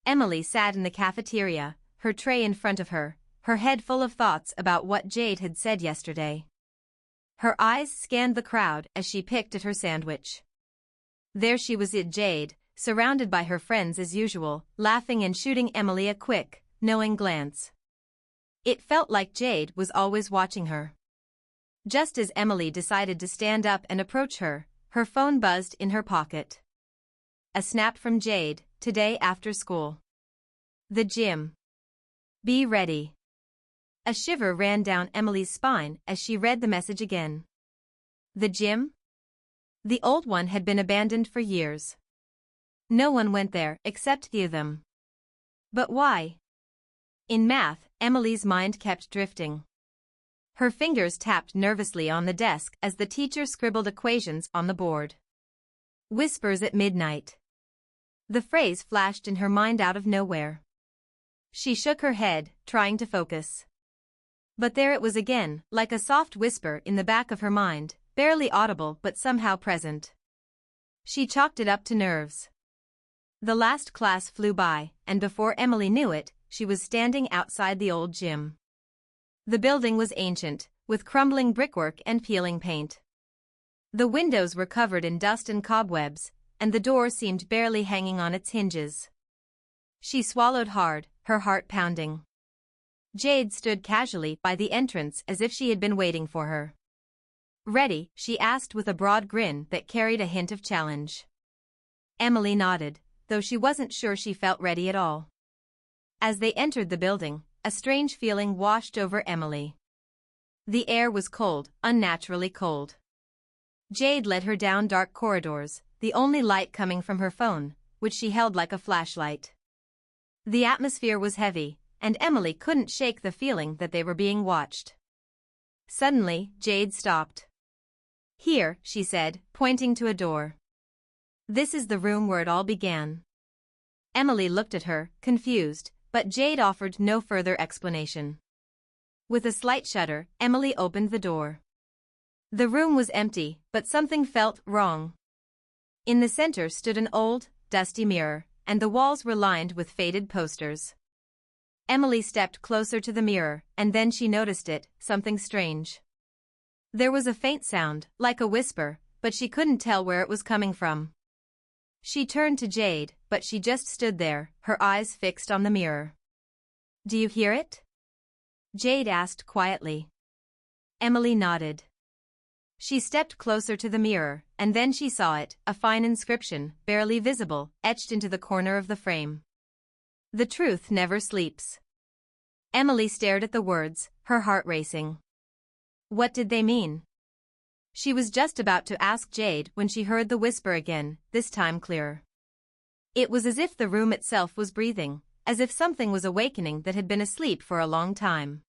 Emily sat in the cafeteria, her tray in front of her, her head full of thoughts about what Jade had said yesterday. Her eyes scanned the crowd as she picked at her sandwich. There she was at Jade, surrounded by her friends as usual, laughing and shooting Emily a quick, knowing glance. It felt like Jade was always watching her. Just as Emily decided to stand up and approach her, her phone buzzed in her pocket. A snap from Jade, today after school. The gym. Be ready. A shiver ran down Emily's spine as she read the message again. The gym? The old one had been abandoned for years. No one went there except the of them. But why? In math, Emily's mind kept drifting. Her fingers tapped nervously on the desk as the teacher scribbled equations on the board. Whispers at midnight. The phrase flashed in her mind out of nowhere. She shook her head, trying to focus. But there it was again, like a soft whisper in the back of her mind, barely audible but somehow present. She chalked it up to nerves. The last class flew by, and before Emily knew it, she was standing outside the old gym. The building was ancient, with crumbling brickwork and peeling paint. The windows were covered in dust and cobwebs, and the door seemed barely hanging on its hinges. She swallowed hard, her heart pounding. Jade stood casually by the entrance as if she had been waiting for her. Ready? She asked with a broad grin that carried a hint of challenge. Emily nodded, though she wasn't sure she felt ready at all. As they entered the building, a strange feeling washed over Emily. The air was cold, unnaturally cold. Jade led her down dark corridors, the only light coming from her phone, which she held like a flashlight. The atmosphere was heavy, and Emily couldn't shake the feeling that they were being watched. Suddenly, Jade stopped. Here, she said, pointing to a door. This is the room where it all began. Emily looked at her, confused, but Jade offered no further explanation. With a slight shudder, Emily opened the door. The room was empty, but something felt wrong. In the center stood an old, dusty mirror, and the walls were lined with faded posters. Emily stepped closer to the mirror, and then she noticed it, something strange. There was a faint sound, like a whisper, but she couldn't tell where it was coming from. She turned to Jade, but she just stood there, her eyes fixed on the mirror. Do you hear it? Jade asked quietly. Emily nodded. She stepped closer to the mirror, and then she saw it, a fine inscription, barely visible, etched into the corner of the frame. The truth never sleeps. Emily stared at the words, her heart racing. What did they mean? She was just about to ask Jade when she heard the whisper again, this time clearer. It was as if the room itself was breathing, as if something was awakening that had been asleep for a long time.